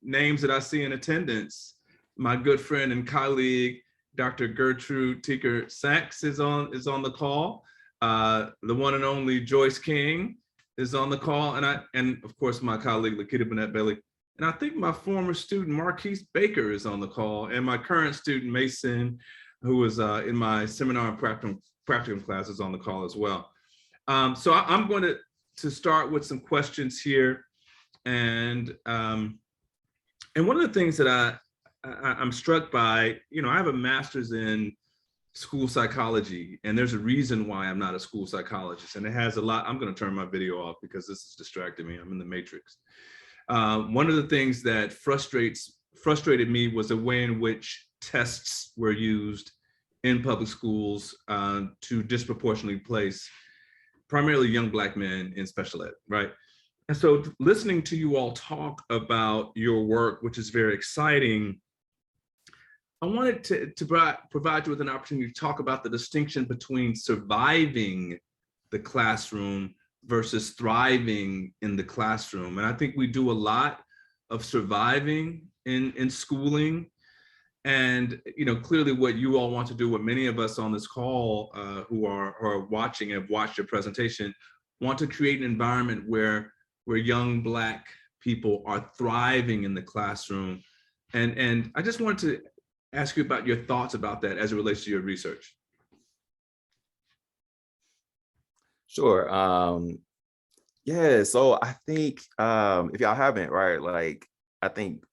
names that I see in attendance. My good friend and colleague, Dr. Gertrude Tinker Sachs is on the call. The one and only Joyce King is on the call, and of course my colleague Lakita Burnett Bailey. And I think my former student Marquise Baker is on the call, and my current student Mason, who is in my seminar and practicum class, is on the call as well. So I'm going to start with some questions here, and one of the things that I'm struck by, I have a master's in school psychology, and there's a reason why I'm not a school psychologist, and it has a lot. I'm going to turn my video off because this is distracting me. I'm in the matrix. One of the things that frustrated me was the way in which tests were used in public schools to disproportionately place primarily young Black men in special ed, right? And so listening to you all talk about your work, which is very exciting, I wanted to provide you with an opportunity to talk about the distinction between surviving the classroom versus thriving in the classroom. And I think we do a lot of surviving in schooling. And clearly what you all want to do, what many of us on this call who are watching and have watched your presentation, want to create an environment where young Black people are thriving in the classroom. And I just wanted to ask you about your thoughts about that as it relates to your research. Sure. Yeah, so I think if y'all haven't, right, like I think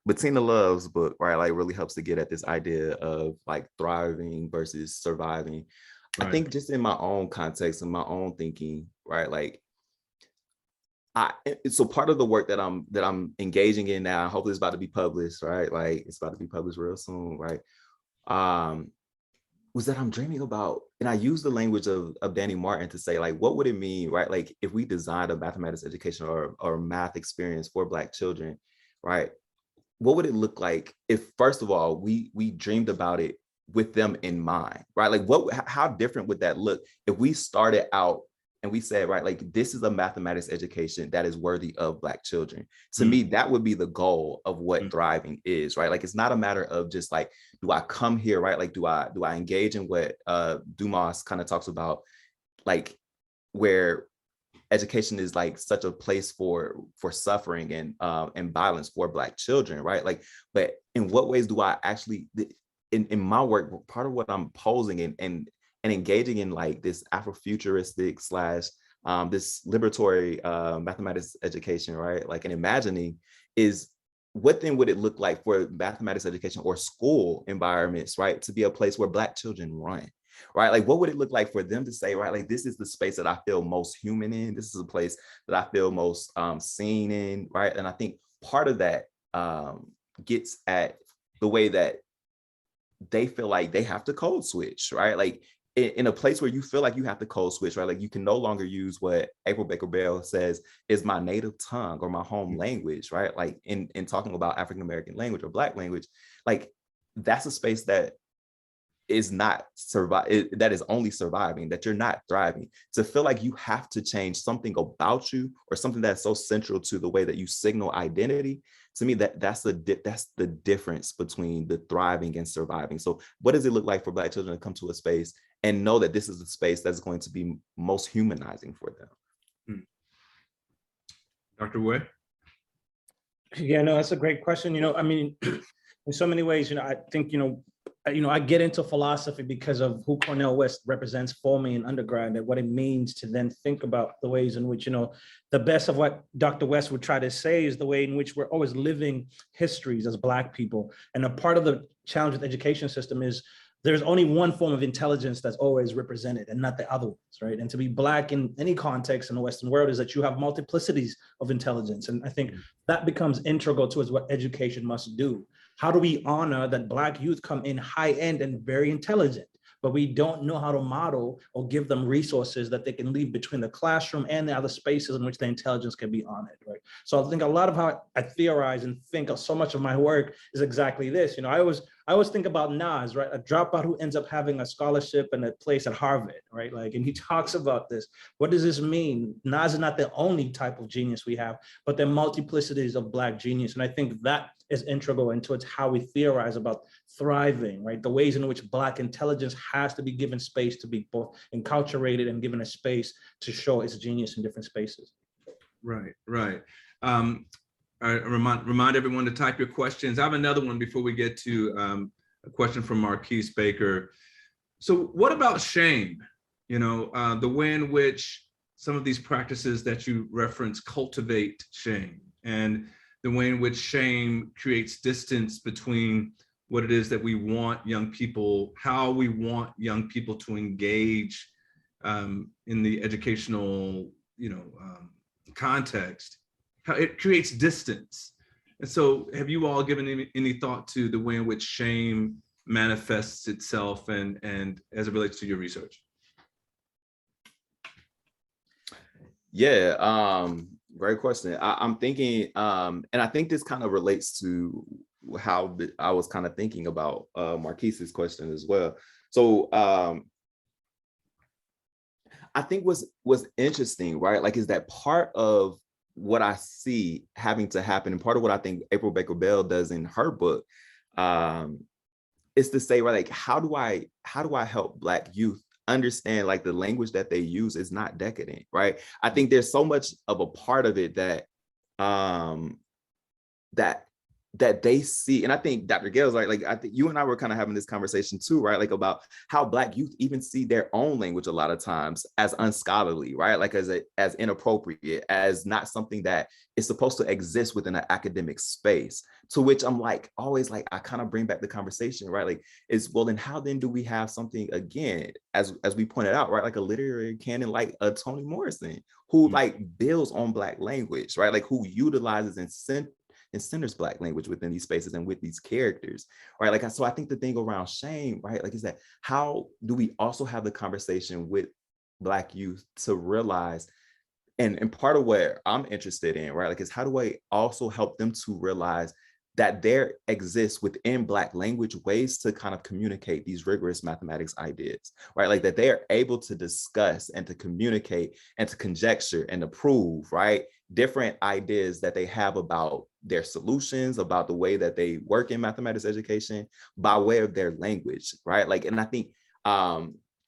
Bettina Love's book, right, like really helps to get at this idea of like thriving versus surviving. Right. I think just in my own context and my own thinking, right, like so part of the work that I'm engaging in now, hopefully it's about to be published, right? Like it's about to be published real soon, right? Was that I'm dreaming about, and I use the language of Danny Martin to say, like, what would it mean, right? Like if we designed a mathematics education or math experience for Black children, right? What would it look like if, first of all, we dreamed about it with them in mind, right? Like how different would that look if we started out and we said, right, like this is a mathematics education that is worthy of Black children. To me, that would be the goal of what thriving is, right? Like it's not a matter of just like, do I come here, right? Like do I engage in what Dumas kind of talks about, like where education is like such a place for suffering and violence for Black children, right? Like, but in what ways do I actually, in my work, part of what I'm posing and engaging in like this Afrofuturistic / this liberatory mathematics education, right? Like, and imagining is what then would it look like for mathematics education or school environments, right? To be a place where Black children run, right? Like, what would it look like for them to say, right? Like, this is the space that I feel most human in. This is a place that I feel most seen in, right? And I think part of that gets at the way that they feel like they have to code switch, right? Like in a place where you feel like you have to code switch, right? Like you can no longer use what April Baker Bell says is my native tongue or my home language, right? Like in talking about African-American language or Black language, like that's a space that is not that is only surviving, that you're not thriving. To feel like you have to change something about you or something that's so central to the way that you signal identity, to me, that's the difference between the thriving and surviving. So what does it look like for Black children to come to a space and know that this is the space that's going to be most humanizing for them? Dr. Ruwe? Yeah, no, that's a great question. I mean, in so many ways, I think, I get into philosophy because of who Cornel West represents for me in undergrad and what it means to then think about the ways in which, the best of what Dr. West would try to say is the way in which we're always living histories as Black people. And a part of the challenge with the education system is there's only one form of intelligence that's always represented and not the other ones, right? And to be Black in any context in the Western world is that you have multiplicities of intelligence. And I think that becomes integral towards what education must do. How do we honor that Black youth come in high end and very intelligent, but we don't know how to model or give them resources that they can leave between the classroom and the other spaces in which their intelligence can be honored, right? So I think a lot of how I theorize and think of so much of my work is exactly this. I always I always think about Nas, right? A dropout who ends up having a scholarship and a place at Harvard, right? Like, and he talks about this. What does this mean? Nas is not the only type of genius we have, but there are multiplicities of Black genius. And I think that is integral into it's how we theorize about thriving, right? The ways in which Black intelligence has to be given space to be both enculturated and given a space to show its genius in different spaces. Right, right. I remind everyone to type your questions. I have another one before we get to a question from Marquise Baker. So what about shame? You know, the way in which some of these practices that you reference cultivate shame, and the way in which shame creates distance between what it is that we want young people, how we want young people to engage in the educational, context, how it creates distance. And so have you all given any thought to the way in which shame manifests itself and as it relates to your research? Yeah, great question. I'm thinking, and I think this kind of relates to how I was kind of thinking about Marquise's question as well. So I think what's interesting, right? Like, is that part of what I see having to happen, and part of what I think April Baker Bell does in her book, is to say, right, like, how do I help Black youth understand, like, the language that they use is not decadent, right? I think there's so much of a part of it that that they see, and I think Dr. Gale's right. Like, I think you and I were kind of having this conversation too, right? Like, about how Black youth even see their own language a lot of times as unscholarly, right? Like, as inappropriate, as not something that is supposed to exist within an academic space. To which I'm like, always like, I kind of bring back the conversation, right? Like, well, then how then do we have something, again, as we pointed out, right? Like a literary canon like a Toni Morrison, who like builds on Black language, right? Like, who utilizes and centers Black language within these spaces and with these characters, right? Like, so I think the thing around shame, right? Like, is that how do we also have the conversation with Black youth to realize, and part of what I'm interested in, right? Like, is how do I also help them to realize that there exists within Black language ways to kind of communicate these rigorous mathematics ideas, right? Like, that they are able to discuss and to communicate and to conjecture and to prove, right, different ideas that they have about their solutions, about the way that they work in mathematics education by way of their language, right? Like, and I think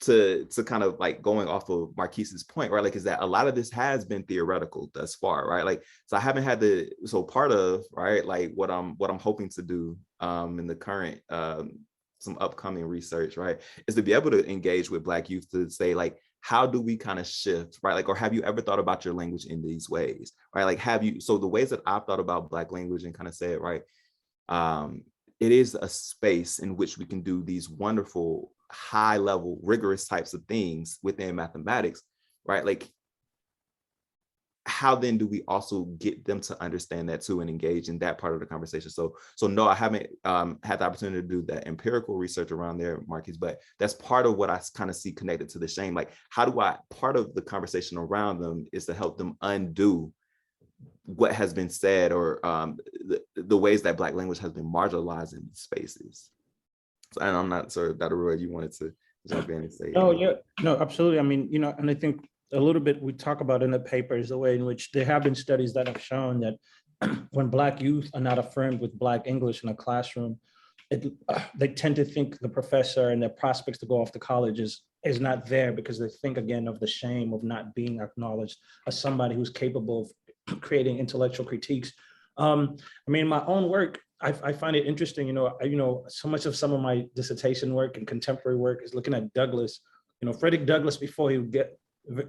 to kind of like going off of Marquise's point, right? Like, is that a lot of this has been theoretical thus far, right? Like, so I haven't had so part of, right, like what I'm hoping to do in the current some upcoming research, right, is to be able to engage with Black youth to say, like, how do we kind of shift, right? Like, or have you ever thought about your language in these ways, right? Like, so the ways that I've thought about Black language and kind of said, right, it is a space in which we can do these wonderful, high level, rigorous types of things within mathematics, right? Like, how then do we also get them to understand that too and engage in that part of the conversation? So no, I haven't had the opportunity to do that empirical research around there, Marquise, but that's part of what I kind of see connected to the shame. Like, how do part of the conversation around them is to help them undo what has been said, or the ways that Black language has been marginalized in these spaces. So, and I'm not sure, Dr. Ruwe, you wanted to jump in and say. Oh, yeah, no, absolutely. I mean, and I think a little bit we talk about in the paper is the way in which there have been studies that have shown that when Black youth are not affirmed with Black English in a classroom, they tend to think the professor and their prospects to go off to college is not there, because they think again of the shame of not being acknowledged as somebody who's capable of creating intellectual critiques. I mean, my own work, I find it interesting, so much of some of my dissertation work and contemporary work is looking at Douglass. Frederick Douglass, before he would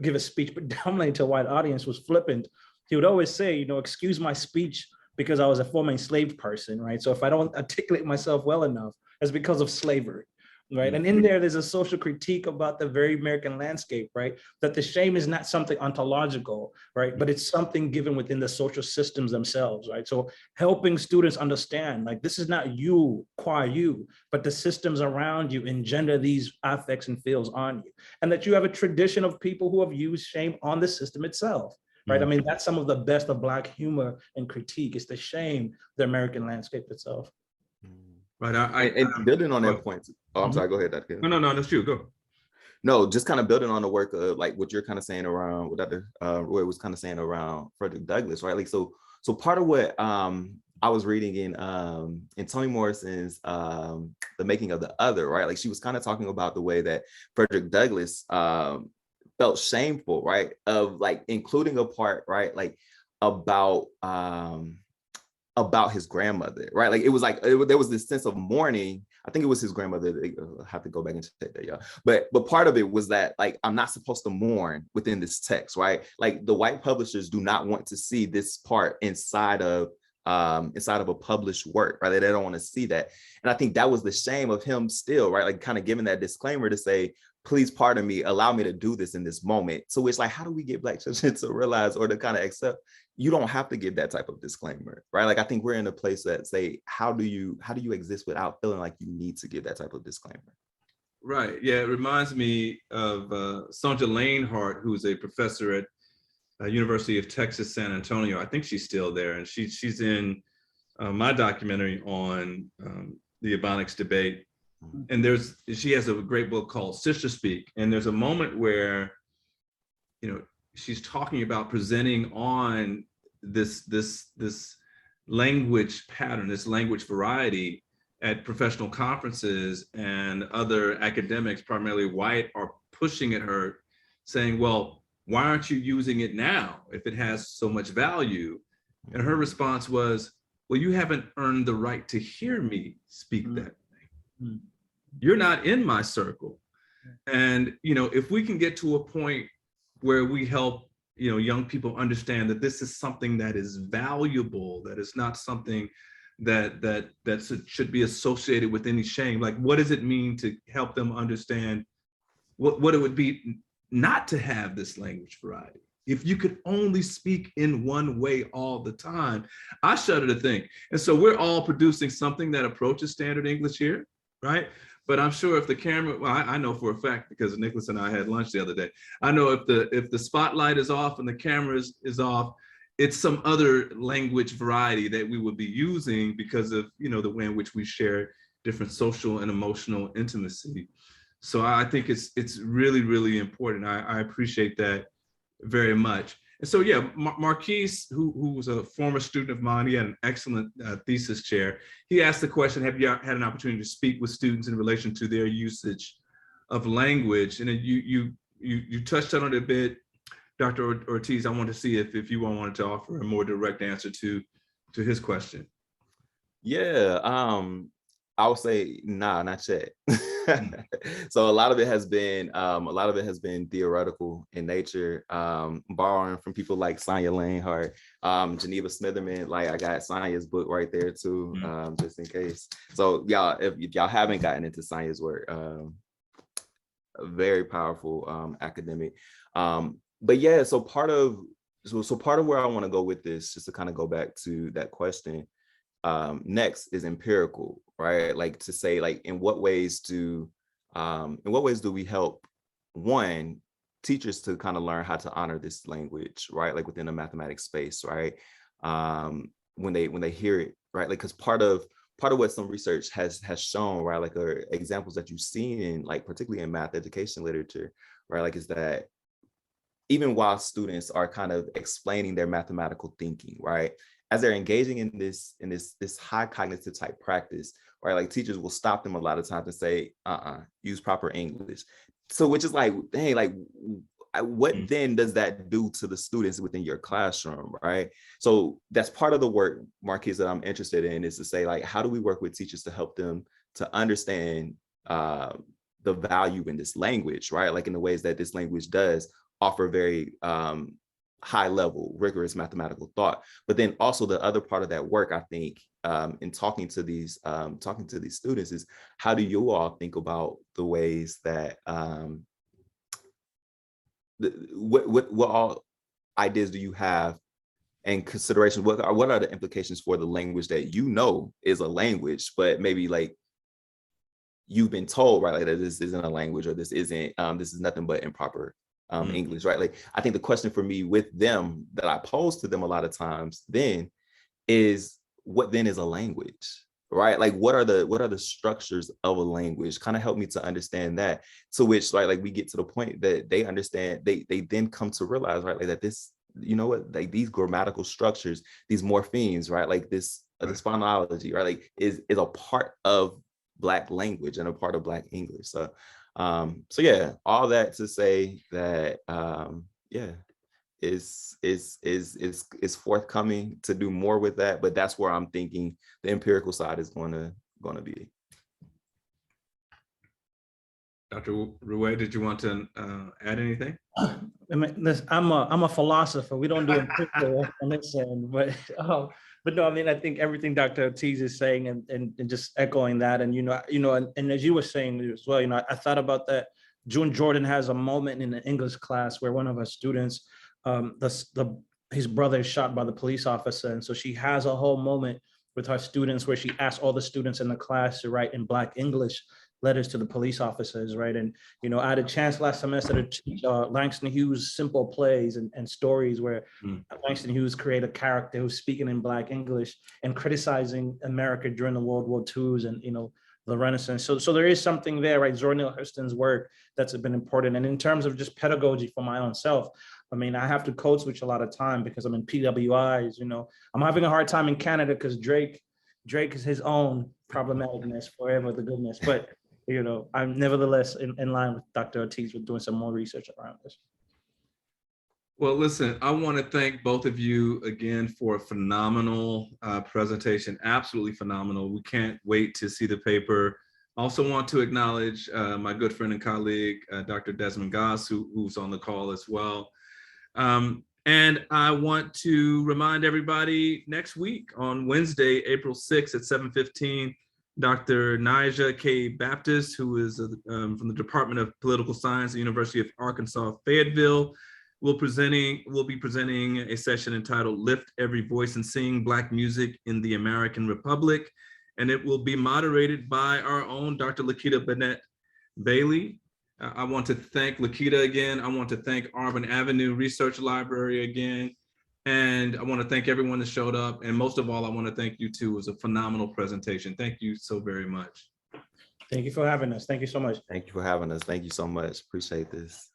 give a speech predominantly to a white audience, was flippant. He would always say, excuse my speech because I was a former enslaved person, right? So if I don't articulate myself well enough, it's because of slavery, right? And in there's a social critique about the very American landscape, right? That the shame is not something ontological, right? But it's something given within the social systems themselves, right? So helping students understand, like, this is not you, qua you, but the systems around you engender these affects and feels on you. And that you have a tradition of people who have used shame on the system itself, right? I mean, that's some of the best of Black humor and critique, is the shame, the American landscape itself. Right. And building on that point. Oh, I'm sorry. Go ahead, Dr. No, that's you. Go. No, just kind of building on the work of like what you're kind of saying around what Dr. Roy was kind of saying around Frederick Douglass, right? Like, so part of what I was reading in Toni Morrison's The Making of the Other, right? Like, she was kind of talking about the way that Frederick Douglass felt shameful, right? Of like including a part, right? Like about his grandmother, right? Like, it was like there was this sense of mourning. I think it was his grandmother. I have to go back and check that, y'all. But part of it was that, like, I'm not supposed to mourn within this text, right? Like, the white publishers do not want to see this part inside of a published work, right? They don't want to see that. And I think that was the shame of him still, right? Like, kind of giving that disclaimer to say, please pardon me, allow me to do this in this moment. So it's like, how do we get Black children to realize or to kind of accept you don't have to give that type of disclaimer, right? Like, I think we're in a place that say, how do you exist without feeling like you need to give that type of disclaimer? Right. Yeah, it reminds me of Sonja Lanehart, who's a professor at University of Texas, San Antonio. I think she's still there, and she's in my documentary on the Ebonics debate. And she has a great book called Sister Speak, and there's a moment where, she's talking about presenting on this language pattern, this language variety at professional conferences, and other academics, primarily white, are pushing at her, saying, well, why aren't you using it now if it has so much value? And her response was, well, you haven't earned the right to hear me speak that way. You're not in my circle. And, if we can get to a point where we help, young people understand that this is something that is valuable, that is not something that should be associated with any shame. Like, what does it mean to help them understand what it would be not to have this language variety? If you could only speak in one way all the time, I shudder to think. And so we're all producing something that approaches standard English here, right? But I'm sure if the camera, well, I know for a fact, because Nickolaus and I had lunch the other day, I know if the spotlight is off and the camera is off, it's some other language variety that we would be using because of, the way in which we share different social and emotional intimacy. So I think it's really, really important. I appreciate that very much. And so, yeah, Marquise, who was a former student of mine, he had an excellent thesis chair. He asked the question, have you had an opportunity to speak with students in relation to their usage of language? And then you touched on it a bit, Dr. Ortiz. I wanted to see if you wanted to offer a more direct answer to his question. Yeah, I would say, nah, not yet. So a lot of it has been theoretical in nature, borrowing from people like Sonja Lanehart, Geneva Smitherman. Like, I got Sonja's book right there too, just in case. So y'all, if y'all haven't gotten into Sonja's work, a very powerful academic. But yeah, so part of where I want to go with this, just to kind of go back to that question, next is empirical, right? Like, to say, like, in what ways do we help teachers to kind of learn how to honor this language, right? Like, within a mathematics space, right? When they hear it, right? Like, because part of what some research has shown, right? Like, examples that you've seen in, like, particularly in math education literature, right? Like, is that even while students are kind of explaining their mathematical thinking, right? As they're engaging in this high cognitive type practice, right? Like, teachers will stop them a lot of times and say, use proper English. So, which is like, dang, like, what then does that do to the students within your classroom, right? So that's part of the work, Marquise, that I'm interested in, is to say, like, how do we work with teachers to help them to understand the value in this language, right? Like, in the ways that this language does offer very high level, rigorous mathematical thought. But then also the other part of that work, I think, in talking to these students, is how do you all think about the ways that what all ideas do you have and considerations? What are the implications for the language that is a language, but maybe, like, you've been told, right, like, that this isn't a language, or this isn't this is nothing but improper English, right? Like, I think the question for me with them that I pose to them a lot of times then is, what then is a language, right? Like what are the structures of a language? Kind of help me to understand that, to which like we get to the point that they understand, they then come to realize, right, like that this, you know what, like these grammatical structures, these morphemes, right, like this this phonology, right, like is a part of Black language and a part of Black English. So so yeah, all that to say that yeah, is forthcoming to do more with that, but that's where I'm thinking the empirical side is going to be. Dr. Ruwe, did you want to add anything? I mean, listen, I'm a philosopher. We don't do empirical on this end, but no, I mean, I think everything Dr. Ortiz is saying and just echoing that, and and as you were saying as well, I thought about that. June Jordan has a moment in the English class where one of her students, his brother is shot by the police officer, and so she has a whole moment with her students where she asks all the students in the class to write in Black English letters to the police officers, right? And I had a chance last semester to teach Langston Hughes simple plays and stories where Langston Hughes created a character who's speaking in Black English and criticizing America during the World War IIs and the Renaissance. So there is something there, right? Zora Neale Hurston's work that's been important. And in terms of just pedagogy for my own self, I mean, I have to code switch a lot of time because I'm in PWIs. I'm having a hard time in Canada because Drake is his own problematicness, forever the goodness. But I'm nevertheless in line with Dr. Ortiz with doing some more research around this. Well, listen, I want to thank both of you again for a phenomenal presentation, absolutely phenomenal. We can't wait to see the paper. I also want to acknowledge my good friend and colleague, Dr. Desmond Goss, who's on the call as well. And I want to remind everybody next week on Wednesday, April 6th at 7:15, Dr. Nija K. Baptist, who is from the Department of Political Science at the University of Arkansas, Fayetteville, will be presenting a session entitled Lift Every Voice and Sing Black Music in the American Republic. And it will be moderated by our own Dr. Lakita Bennett Bailey. I want to thank Lakita again. I want to thank Auburn Avenue Research Library again. And I want to thank everyone that showed up. And most of all, I want to thank you too. It was a phenomenal presentation. Thank you so very much. Thank you for having us. Thank you so much. Thank you for having us. Thank you so much. Appreciate this.